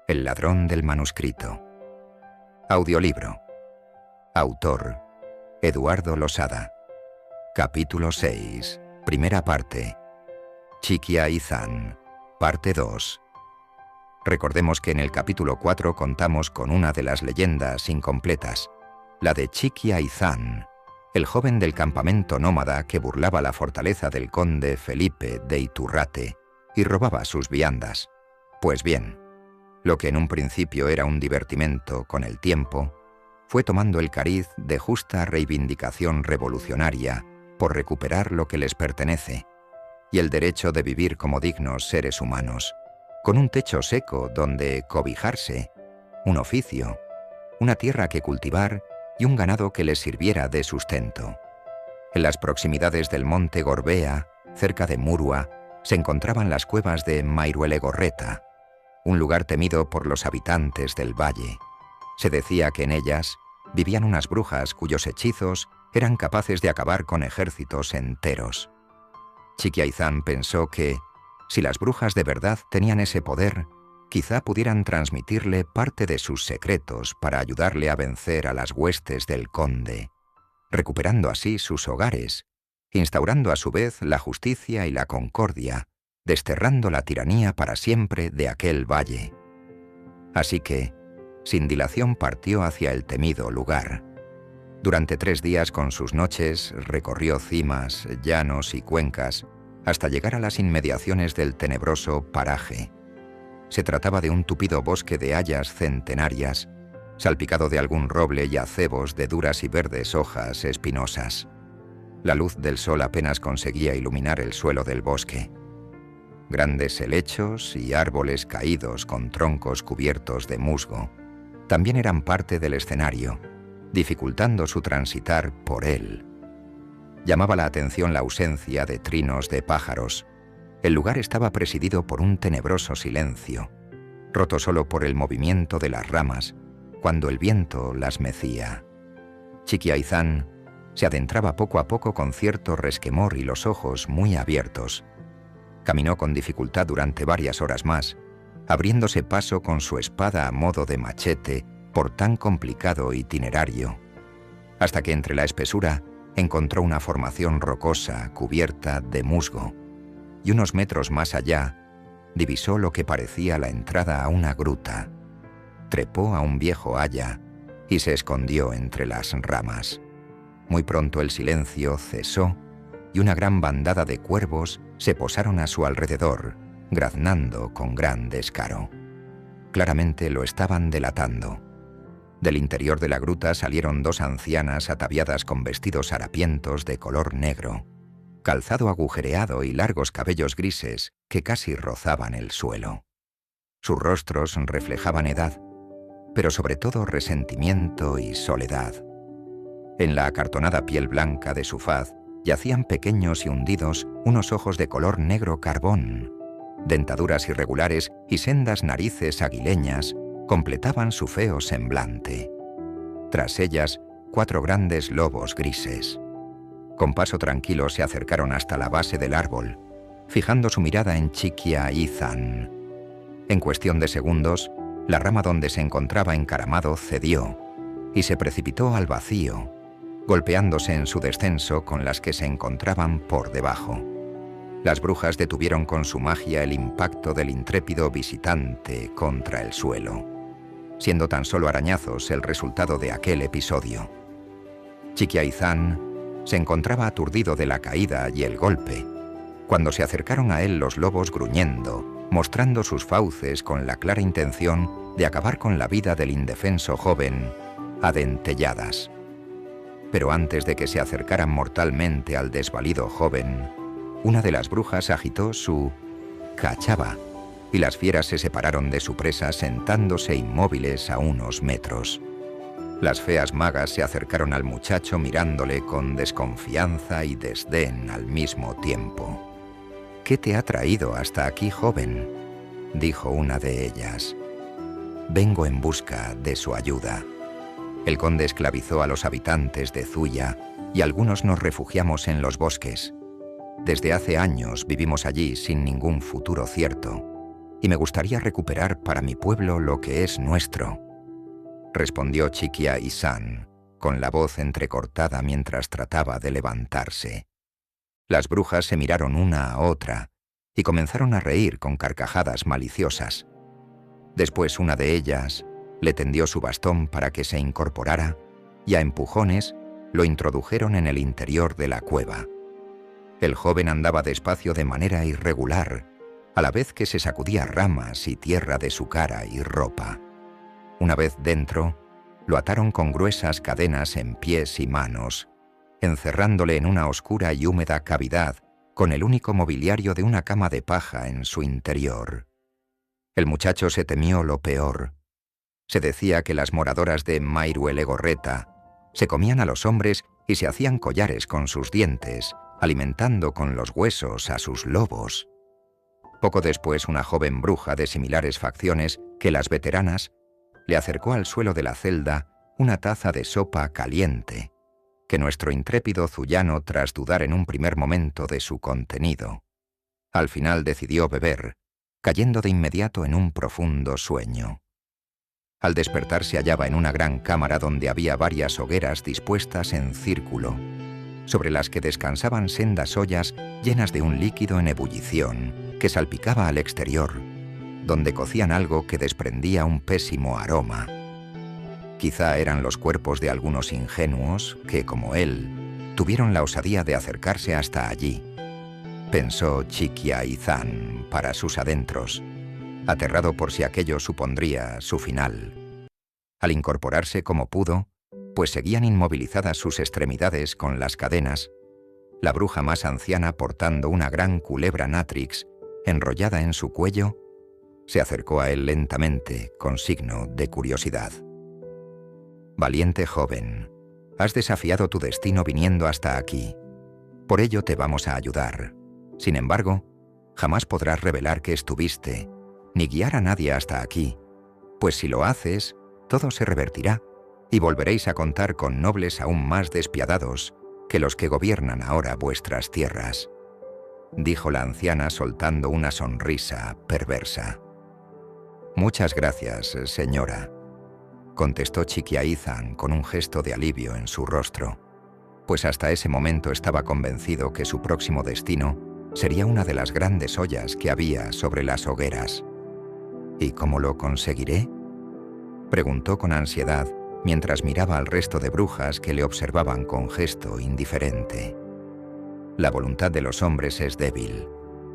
El ladrón del manuscrito. Audiolibro. Autor: Eduardo Losada. Capítulo 6. Primera parte. Chiquia-Izan. Parte 2. Recordemos que en el capítulo 4 contamos con una de las leyendas incompletas, la de Chiquia-Izan, el joven del campamento nómada que burlaba la fortaleza del conde Felipe de Iturrate y robaba sus viandas. Pues bien, lo que en un principio era un divertimento, con el tiempo, fue tomando el cariz de justa reivindicación revolucionaria por recuperar lo que les pertenece y el derecho de vivir como dignos seres humanos, con un techo seco donde cobijarse, un oficio, una tierra que cultivar y un ganado que les sirviera de sustento. En las proximidades del monte Gorbea, cerca de Murua, se encontraban las cuevas de Mairuelegorreta, un lugar temido por los habitantes del valle. Se decía que en ellas vivían unas brujas cuyos hechizos eran capaces de acabar con ejércitos enteros. Chiquia-Izan pensó que, si las brujas de verdad tenían ese poder, quizá pudieran transmitirle parte de sus secretos para ayudarle a vencer a las huestes del conde, recuperando así sus hogares, instaurando a su vez la justicia y la concordia, desterrando la tiranía para siempre de aquel valle. Así que, sin dilación, partió hacia el temido lugar. Durante 3 días con sus noches recorrió cimas, llanos y cuencas hasta llegar a las inmediaciones del tenebroso paraje. Se trataba de un tupido bosque de hayas centenarias, salpicado de algún roble y acebos de duras y verdes hojas espinosas. La luz del sol apenas conseguía iluminar el suelo del bosque. Grandes helechos y árboles caídos con troncos cubiertos de musgo también eran parte del escenario, dificultando su transitar por él. Llamaba la atención la ausencia de trinos de pájaros. El lugar estaba presidido por un tenebroso silencio, roto solo por el movimiento de las ramas, cuando el viento las mecía. Chiquia-Izan se adentraba poco a poco con cierto resquemor y los ojos muy abiertos. Caminó con dificultad durante varias horas más, abriéndose paso con su espada a modo de machete por tan complicado itinerario, hasta que entre la espesura encontró una formación rocosa cubierta de musgo, y unos metros más allá divisó lo que parecía la entrada a una gruta. Trepó a un viejo haya y se escondió entre las ramas. Muy pronto el silencio cesó y una gran bandada de cuervos se posaron a su alrededor, graznando con gran descaro. Claramente lo estaban delatando. Del interior de la gruta salieron 2 ancianas ataviadas con vestidos harapientos de color negro, calzado agujereado y largos cabellos grises que casi rozaban el suelo. Sus rostros reflejaban edad, pero sobre todo resentimiento y soledad. En la acartonada piel blanca de su faz yacían pequeños y hundidos unos ojos de color negro carbón. Dentaduras irregulares y sendas narices aguileñas completaban su feo semblante. Tras ellas, 4 grandes lobos grises. Con paso tranquilo se acercaron hasta la base del árbol, fijando su mirada en Chiquia-Izan. En cuestión de segundos, la rama donde se encontraba encaramado cedió y se precipitó al vacío, golpeándose en su descenso con las que se encontraban por debajo. Las brujas detuvieron con su magia el impacto del intrépido visitante contra el suelo, siendo tan solo arañazos el resultado de aquel episodio. Chiquia-Izan se encontraba aturdido de la caída y el golpe, cuando se acercaron a él los lobos gruñendo, mostrando sus fauces con la clara intención de acabar con la vida del indefenso joven a dentelladas. Pero antes de que se acercaran mortalmente al desvalido joven, una de las brujas agitó su cachava y las fieras se separaron de su presa sentándose inmóviles a unos metros. Las feas magas se acercaron al muchacho mirándole con desconfianza y desdén al mismo tiempo. «¿Qué te ha traído hasta aquí, joven?», dijo una de ellas. «Vengo en busca de su ayuda. El conde esclavizó a los habitantes de Zuya y algunos nos refugiamos en los bosques. Desde hace años vivimos allí sin ningún futuro cierto. y me gustaría recuperar para mi pueblo lo que es nuestro», respondió Chiquia-Isan, con la voz entrecortada mientras trataba de levantarse. Las brujas se miraron una a otra y comenzaron a reír con carcajadas maliciosas. Después una de ellas le tendió su bastón para que se incorporara y a empujones lo introdujeron en el interior de la cueva. El joven andaba despacio de manera irregular, a la vez que se sacudía ramas y tierra de su cara y ropa. Una vez dentro, lo ataron con gruesas cadenas en pies y manos, encerrándole en una oscura y húmeda cavidad con el único mobiliario de una cama de paja en su interior. El muchacho se temió lo peor. Se decía que las moradoras de Mairuelegorreta se comían a los hombres y se hacían collares con sus dientes, alimentando con los huesos a sus lobos. Poco después, una joven bruja de similares facciones que las veteranas le acercó al suelo de la celda una taza de sopa caliente, que nuestro intrépido Zullano, tras dudar en un primer momento de su contenido, al final decidió beber, cayendo de inmediato en un profundo sueño. Al despertar se hallaba en una gran cámara donde había varias hogueras dispuestas en círculo, sobre las que descansaban sendas ollas llenas de un líquido en ebullición que salpicaba al exterior, donde cocían algo que desprendía un pésimo aroma. Quizá eran los cuerpos de algunos ingenuos que, como él, tuvieron la osadía de acercarse hasta allí, pensó Chiquia-Isan para sus adentros, aterrado por si aquello supondría su final. Al incorporarse como pudo, pues seguían inmovilizadas sus extremidades con las cadenas, la bruja más anciana, portando una gran culebra nátrix enrollada en su cuello, se acercó a él lentamente, con signo de curiosidad. «Valiente joven, has desafiado tu destino viniendo hasta aquí. Por ello te vamos a ayudar. Sin embargo, jamás podrás revelar que estuviste, ni guiar a nadie hasta aquí, pues si lo haces, todo se revertirá y volveréis a contar con nobles aún más despiadados que los que gobiernan ahora vuestras tierras», dijo la anciana soltando una sonrisa perversa. «Muchas gracias, señora», contestó Chiquia-Isan con un gesto de alivio en su rostro, pues hasta ese momento estaba convencido que su próximo destino sería una de las grandes ollas que había sobre las hogueras. «¿Y cómo lo conseguiré?», preguntó con ansiedad mientras miraba al resto de brujas que le observaban con gesto indiferente. La voluntad de los hombres es débil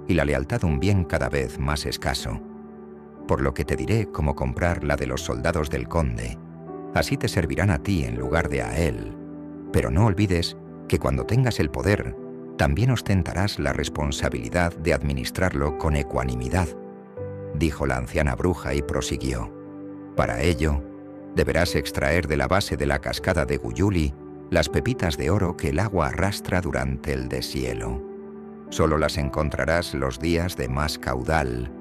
y la lealtad un bien cada vez más escaso, por lo que te diré cómo comprar la de los soldados del conde. Así te servirán a ti en lugar de a él, pero no olvides que cuando tengas el poder, también ostentarás la responsabilidad de administrarlo con ecuanimidad», dijo la anciana bruja y prosiguió. «Para ello, deberás extraer de la base de la cascada de Guyuli las pepitas de oro que el agua arrastra durante el deshielo. Solo las encontrarás los días de más caudal,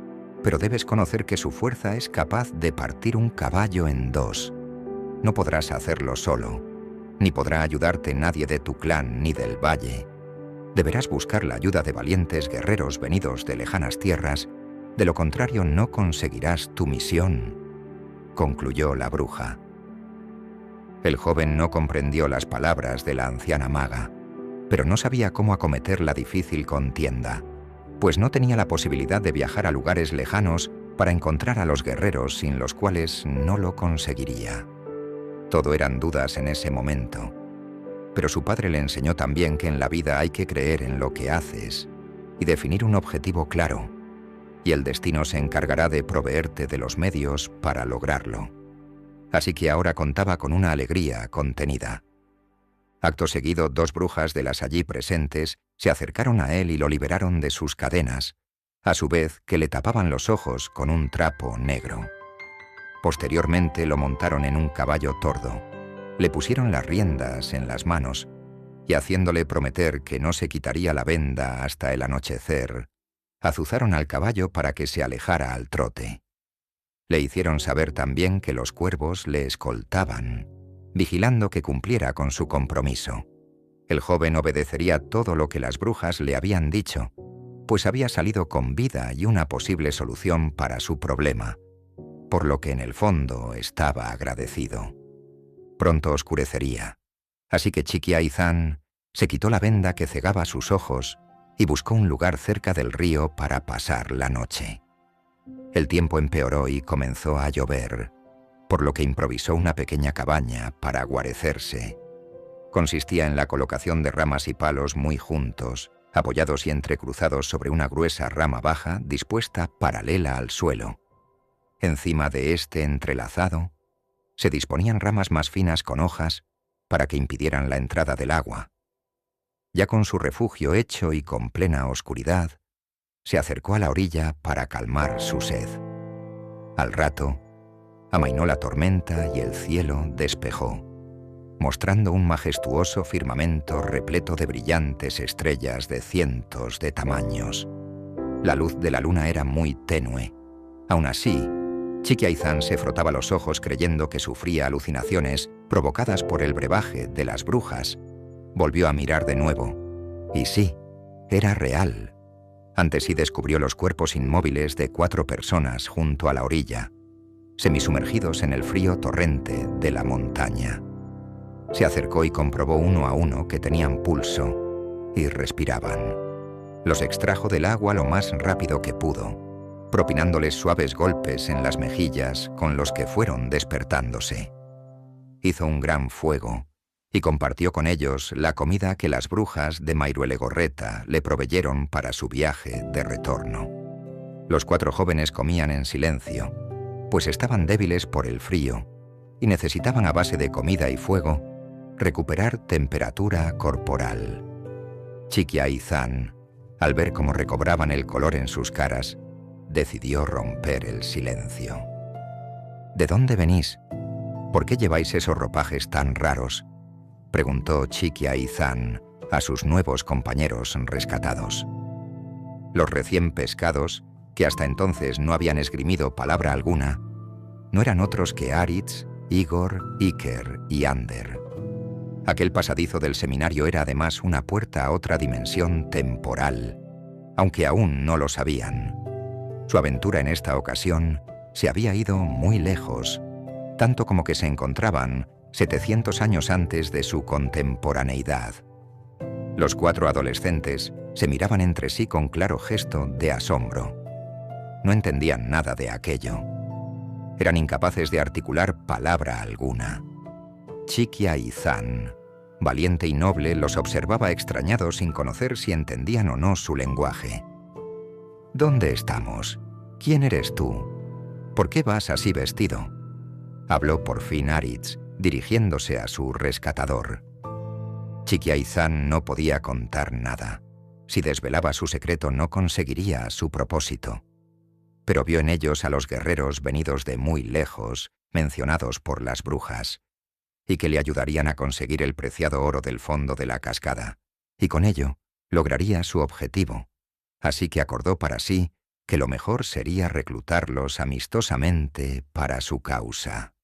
pero debes conocer que su fuerza es capaz de partir un caballo en dos. No podrás hacerlo solo, ni podrá ayudarte nadie de tu clan ni del valle. Deberás buscar la ayuda de valientes guerreros venidos de lejanas tierras, de lo contrario no conseguirás tu misión», concluyó la bruja. El joven no comprendió las palabras de la anciana maga, pero no sabía cómo acometer la difícil contienda, pues no tenía la posibilidad de viajar a lugares lejanos para encontrar a los guerreros sin los cuales no lo conseguiría. Todo eran dudas en ese momento, pero su padre le enseñó también que en la vida hay que creer en lo que haces y definir un objetivo claro, y el destino se encargará de proveerte de los medios para lograrlo. Así que ahora contaba con una alegría contenida. Acto seguido, dos brujas de las allí presentes se acercaron a él y lo liberaron de sus cadenas, a su vez que le tapaban los ojos con un trapo negro. Posteriormente lo montaron en un caballo tordo, le pusieron las riendas en las manos y, haciéndole prometer que no se quitaría la venda hasta el anochecer, azuzaron al caballo para que se alejara al trote. Le hicieron saber también que los cuervos le escoltaban, vigilando que cumpliera con su compromiso. El joven obedecería todo lo que las brujas le habían dicho, pues había salido con vida y una posible solución para su problema, por lo que en el fondo estaba agradecido. Pronto oscurecería, así que Chiqui Aizan se quitó la venda que cegaba sus ojos y buscó un lugar cerca del río para pasar la noche. El tiempo empeoró y comenzó a llover, por lo que improvisó una pequeña cabaña para guarecerse. Consistía en la colocación de ramas y palos muy juntos, apoyados y entrecruzados sobre una gruesa rama baja dispuesta paralela al suelo. Encima de este entrelazado, se disponían ramas más finas con hojas para que impidieran la entrada del agua. Ya con su refugio hecho y con plena oscuridad, se acercó a la orilla para calmar su sed. Al rato, amainó la tormenta y el cielo despejó, mostrando un majestuoso firmamento repleto de brillantes estrellas de cientos de tamaños. La luz de la luna era muy tenue. Aún así, Chiqui Aizan se frotaba los ojos creyendo que sufría alucinaciones provocadas por el brebaje de las brujas. Volvió a mirar de nuevo, y sí, era real. Ante sí descubrió los cuerpos inmóviles de 4 personas junto a la orilla, semisumergidos en el frío torrente de la montaña. Se acercó y comprobó uno a uno que tenían pulso y respiraban. Los extrajo del agua lo más rápido que pudo, propinándoles suaves golpes en las mejillas con los que fueron despertándose. Hizo un gran fuego y compartió con ellos la comida que las brujas de Mairuelegorreta le proveyeron para su viaje de retorno. Los 4 jóvenes comían en silencio, pues estaban débiles por el frío y necesitaban a base de comida y fuego recuperar temperatura corporal. Chiqui Aizan, al ver cómo recobraban el color en sus caras, decidió romper el silencio. ¿De dónde venís? ¿Por qué lleváis esos ropajes tan raros?, preguntó Chiqui Aizan a sus nuevos compañeros rescatados. Los recién pescados, que hasta entonces no habían esgrimido palabra alguna, no eran otros que Aritz, Igor, Iker y Ander. Aquel pasadizo del seminario era además una puerta a otra dimensión temporal, aunque aún no lo sabían. Su aventura en esta ocasión se había ido muy lejos, tanto como que se encontraban 700 años antes de su contemporaneidad. Los 4 adolescentes se miraban entre sí con claro gesto de asombro. No entendían nada de aquello. Eran incapaces de articular palabra alguna. Chiqui Aizan, valiente y noble, los observaba extrañado sin conocer si entendían o no su lenguaje. ¿Dónde estamos? ¿Quién eres tú? ¿Por qué vas así vestido?, habló por fin Aritz, dirigiéndose a su rescatador. Chiqui Aizan no podía contar nada. Si desvelaba su secreto no conseguiría su propósito. Pero vio en ellos a los guerreros venidos de muy lejos, mencionados por las brujas, y que le ayudarían a conseguir el preciado oro del fondo de la cascada, y con ello lograría su objetivo. Así que acordó para sí que lo mejor sería reclutarlos amistosamente para su causa.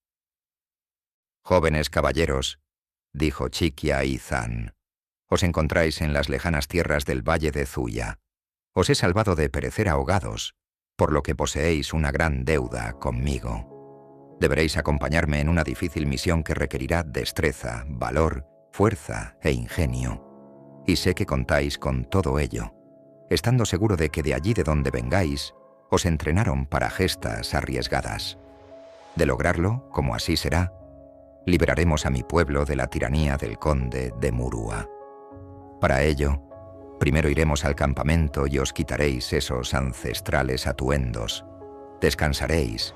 «Jóvenes caballeros», dijo Chiqui Aizan, «os encontráis en las lejanas tierras del valle de Zuya. Os he salvado de perecer ahogados, por lo que poseéis una gran deuda conmigo. Deberéis acompañarme en una difícil misión que requerirá destreza, valor, fuerza e ingenio. Y sé que contáis con todo ello, estando seguro de que de allí de donde vengáis, os entrenaron para gestas arriesgadas. De lograrlo, como así será, liberaremos a mi pueblo de la tiranía del conde de Murua. Para ello, primero iremos al campamento y os quitaréis esos ancestrales atuendos. Descansaréis,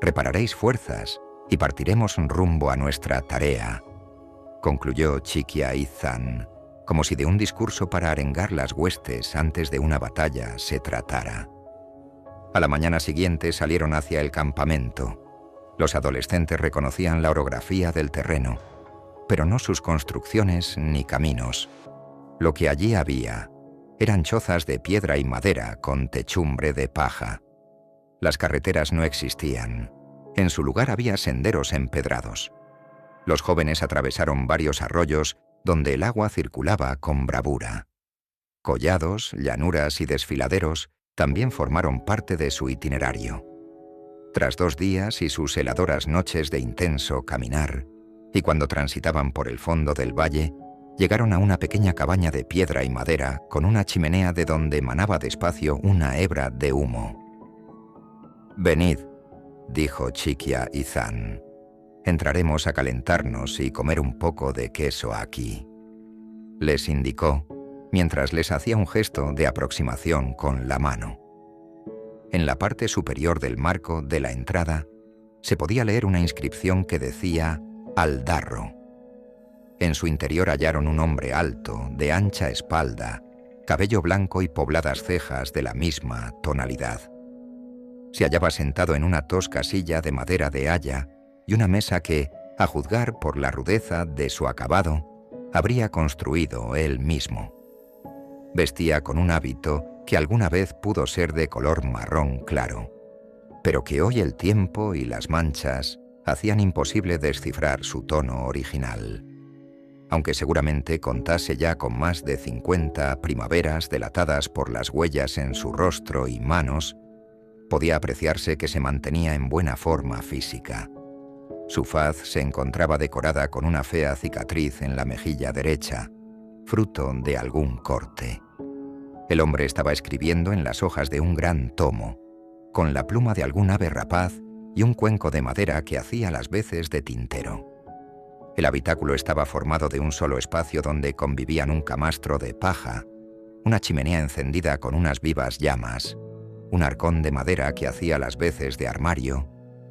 repararéis fuerzas y partiremos rumbo a nuestra tarea», concluyó Chiqui Aizan, como si de un discurso para arengar las huestes antes de una batalla se tratara. A la mañana siguiente salieron hacia el campamento. Los adolescentes reconocían la orografía del terreno, pero no sus construcciones ni caminos. Lo que allí había eran chozas de piedra y madera con techumbre de paja. Las carreteras no existían. En su lugar había senderos empedrados. Los jóvenes atravesaron varios arroyos donde el agua circulaba con bravura. Collados, llanuras y desfiladeros también formaron parte de su itinerario. Tras 2 días y sus heladoras noches de intenso caminar, y cuando transitaban por el fondo del valle, llegaron a una pequeña cabaña de piedra y madera con una chimenea de donde emanaba despacio una hebra de humo. «Venid», dijo Chiquia Izán. «Entraremos a calentarnos y comer un poco de queso aquí». Les indicó, mientras les hacía un gesto de aproximación con la mano. En la parte superior del marco de la entrada se podía leer una inscripción que decía «Aldarro». En su interior hallaron un hombre alto, de ancha espalda, cabello blanco y pobladas cejas de la misma tonalidad. Se hallaba sentado en una tosca silla de madera de haya y una mesa que, a juzgar por la rudeza de su acabado, habría construido él mismo. Vestía con un hábito que alguna vez pudo ser de color marrón claro, pero que hoy el tiempo y las manchas hacían imposible descifrar su tono original. Aunque seguramente contase ya con más de 50 primaveras delatadas por las huellas en su rostro y manos, podía apreciarse que se mantenía en buena forma física. Su faz se encontraba decorada con una fea cicatriz en la mejilla derecha, fruto de algún corte. El hombre estaba escribiendo en las hojas de un gran tomo, con la pluma de algún ave rapaz y un cuenco de madera que hacía las veces de tintero. El habitáculo estaba formado de un solo espacio donde convivían un camastro de paja, una chimenea encendida con unas vivas llamas, un arcón de madera que hacía las veces de armario,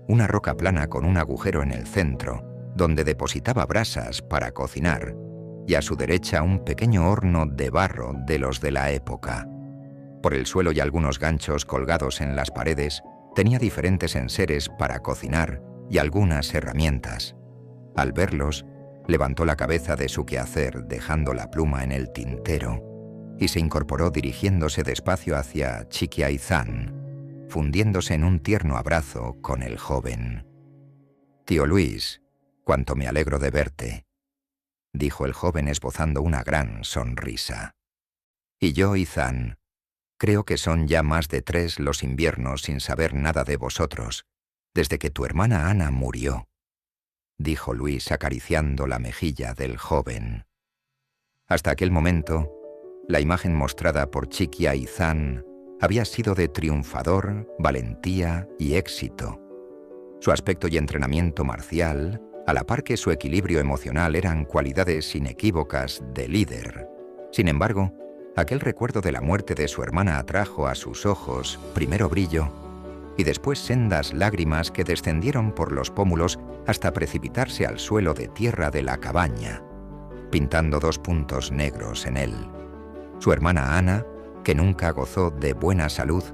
una roca plana con un agujero en el centro, donde depositaba brasas para cocinar, y a su derecha un pequeño horno de barro de los de la época. Por el suelo y algunos ganchos colgados en las paredes, tenía diferentes enseres para cocinar y algunas herramientas. Al verlos, levantó la cabeza de su quehacer dejando la pluma en el tintero y se incorporó dirigiéndose despacio hacia Chiquia Izán, fundiéndose en un tierno abrazo con el joven. «Tío Luis, cuánto me alegro de verte», dijo el joven esbozando una gran sonrisa. «Y yo, Izán, creo que son ya más de 3 los inviernos sin saber nada de vosotros, desde que tu hermana Ana murió», dijo Luis acariciando la mejilla del joven. Hasta aquel momento, la imagen mostrada por Chiquia Izán había sido de triunfador, valentía y éxito. Su aspecto y entrenamiento marcial, a la par que su equilibrio emocional, eran cualidades inequívocas de líder. Sin embargo, aquel recuerdo de la muerte de su hermana atrajo a sus ojos primero brillo y después sendas lágrimas que descendieron por los pómulos hasta precipitarse al suelo de tierra de la cabaña, pintando 2 puntos negros en él. Su hermana Ana, que nunca gozó de buena salud,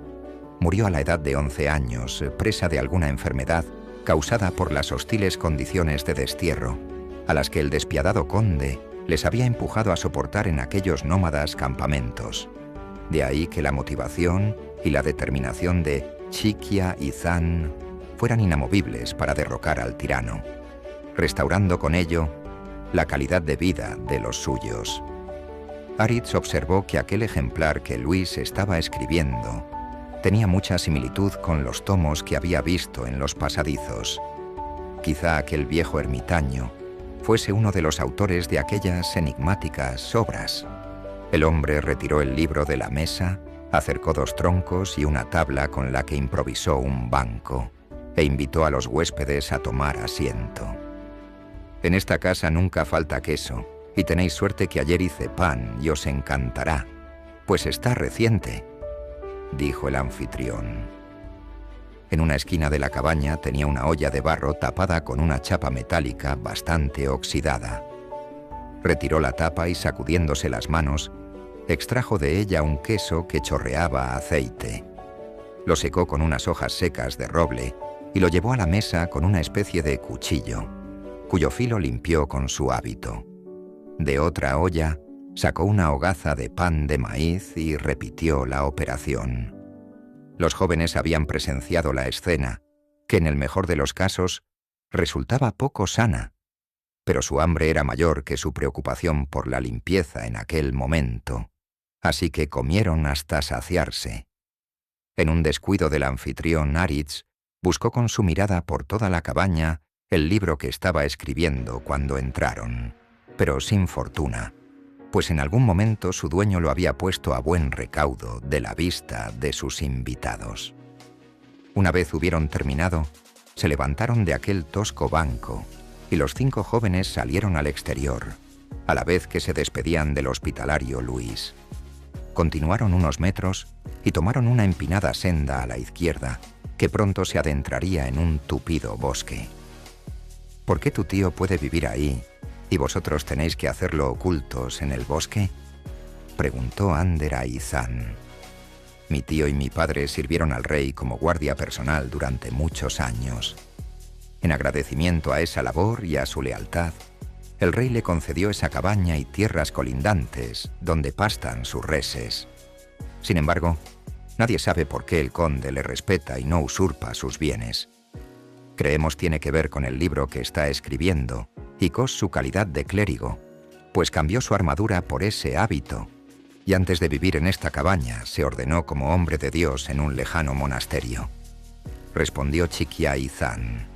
murió a la edad de 11 años, presa de alguna enfermedad causada por las hostiles condiciones de destierro, a las que el despiadado conde les había empujado a soportar en aquellos nómadas campamentos. De ahí que la motivación y la determinación de Chiquia Izán fueran inamovibles para derrocar al tirano, restaurando con ello la calidad de vida de los suyos. Aritz observó que aquel ejemplar que Luis estaba escribiendo tenía mucha similitud con los tomos que había visto en los pasadizos. Quizá aquel viejo ermitaño fuese uno de los autores de aquellas enigmáticas obras. El hombre retiró el libro de la mesa, acercó 2 troncos y una tabla con la que improvisó un banco, e invitó a los huéspedes a tomar asiento. «En esta casa nunca falta queso, y tenéis suerte que ayer hice pan y os encantará, pues está reciente», dijo el anfitrión. En una esquina de la cabaña tenía una olla de barro tapada con una chapa metálica bastante oxidada. Retiró la tapa y, sacudiéndose las manos, extrajo de ella un queso que chorreaba aceite. Lo secó con unas hojas secas de roble y lo llevó a la mesa con una especie de cuchillo, cuyo filo limpió con su hábito. De otra olla sacó una hogaza de pan de maíz y repitió la operación. Los jóvenes habían presenciado la escena, que en el mejor de los casos resultaba poco sana, pero su hambre era mayor que su preocupación por la limpieza en aquel momento. así que comieron hasta saciarse. En un descuido del anfitrión Aritz, buscó con su mirada por toda la cabaña el libro que estaba escribiendo cuando entraron, pero sin fortuna, pues en algún momento su dueño lo había puesto a buen recaudo de la vista de sus invitados. Una vez hubieron terminado, se levantaron de aquel tosco banco y los 5 jóvenes salieron al exterior, a la vez que se despedían del hospitalario Luis. Continuaron unos metros y tomaron una empinada senda a la izquierda, que pronto se adentraría en un tupido bosque. ¿Por qué tu tío puede vivir ahí y vosotros tenéis que hacerlo ocultos en el bosque?, preguntó Ander a Izan. Mi tío y mi padre sirvieron al rey como guardia personal durante muchos años. En agradecimiento a esa labor y a su lealtad, el rey le concedió esa cabaña y tierras colindantes donde pastan sus reses. Sin embargo, nadie sabe por qué el conde le respeta y no usurpa sus bienes. Creemos tiene que ver con el libro que está escribiendo y con su calidad de clérigo, pues cambió su armadura por ese hábito, y antes de vivir en esta cabaña se ordenó como hombre de Dios en un lejano monasterio. Respondió Chikia Izan.